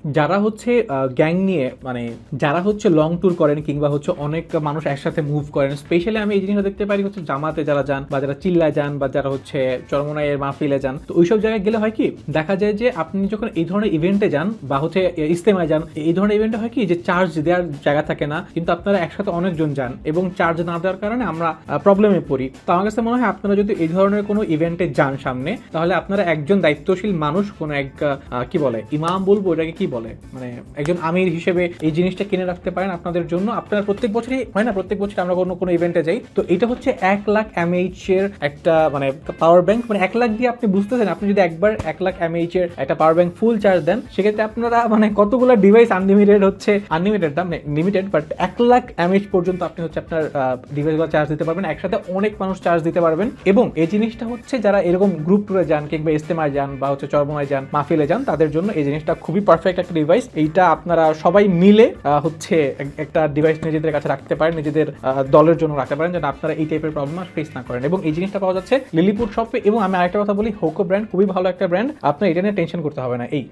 যারা হচ্ছে গ্যাং নিয়ে মানে যারা হচ্ছে লং ট্যুর করেন কিংবা হচ্ছে অনেক মানুষ একসাথে মুভ করেন, স্পেশালি আমি এই জিনিসটা দেখতে পারি হচ্ছে জামাতে যারা যান বা যারা চিল্লায় যান বা যারা হচ্ছে চরমনাইয়ের মাহফিলে যান, তো ওইসব জায়গায় গেলে হয় কি দেখা যায় যে আপনি যখন এই ধরনের ইভেন্টে যান বা হচ্ছে ইজতেমায় যান, এই ধরনের ইভেন্টে হয় কি যে চার্জ দেওয়ার জায়গা থাকে না, কিন্তু আপনারা একসাথে অনেকজন যান এবং চার্জ না দেওয়ার কারণে আমরা প্রবলেমে পড়ি। তো আমার কাছে মনে হয় আপনারা যদি এই ধরনের কোনো ইভেন্টে যান সামনে, তাহলে আপনারা একজন দায়িত্বশীল মানুষ, কোনো এক কি বলে ইমাম বলবো এটাকে, কি বলে মানে একজন আমির হিসেবে এই জিনিসটা কিনে রাখতে পারেন আপনাদের জন্য। আপনারা প্রত্যেক বছরই হয় না, প্রত্যেক বছর আমরা কোনো ইভেন্টে যাই, তো এটা হচ্ছে 1,00,000 mAh এর একটা মানে পাওয়ার ব্যাংক, মানে 1,00,000 দিয়ে আপনি বুঝতেছেন, আপনি যদি একবার 1,00,000 mAh এর একটা পাওয়ার ব্যাংক ফুল চার্জ দেন, সেক্ষেত্রে আপনারা মানে কতগুলো ডিভাইস আনলিমিটেড হচ্ছে, আনলিমিটেড না মানে লিমিটেড, বাট 1,00,000 mAh পর্যন্ত আপনি হচ্ছে আপনার ডিভাইসগুলো চার্জ দিতে পারবেন, একসাথে অনেক মানুষ চার্জ দিতে পারবেন। এবং এই জিনিসটা হচ্ছে যারা এরকম গ্রুপ ট্যুরে যান কিংবা ইজতেমায় যান বা হচ্ছে চরমনায় যান, মাহফিলে যান, তাদের জন্য এই জিনিসটা খুবই পারফেক্ট একটা ডিভাইস। এইটা আপনারা সবাই মিলে হচ্ছে একটা ডিভাইস নিজেদের কাছে রাখতে পারেন, নিজেদের দলের জন্য রাখতে পারেন, যেন আপনারা এই টাইপের প্রবলেম ফেস না করেন। এবং এই জিনিসটা পাওয়া যাচ্ছে লিলিপুট শপে। এবং আমি আরেকটা কথা বলি, হোকো ব্র্যান্ড খুবই ভালো একটা ব্র্যান্ড, আপনার এটা নিয়ে টেনশন করতে হবে না। এই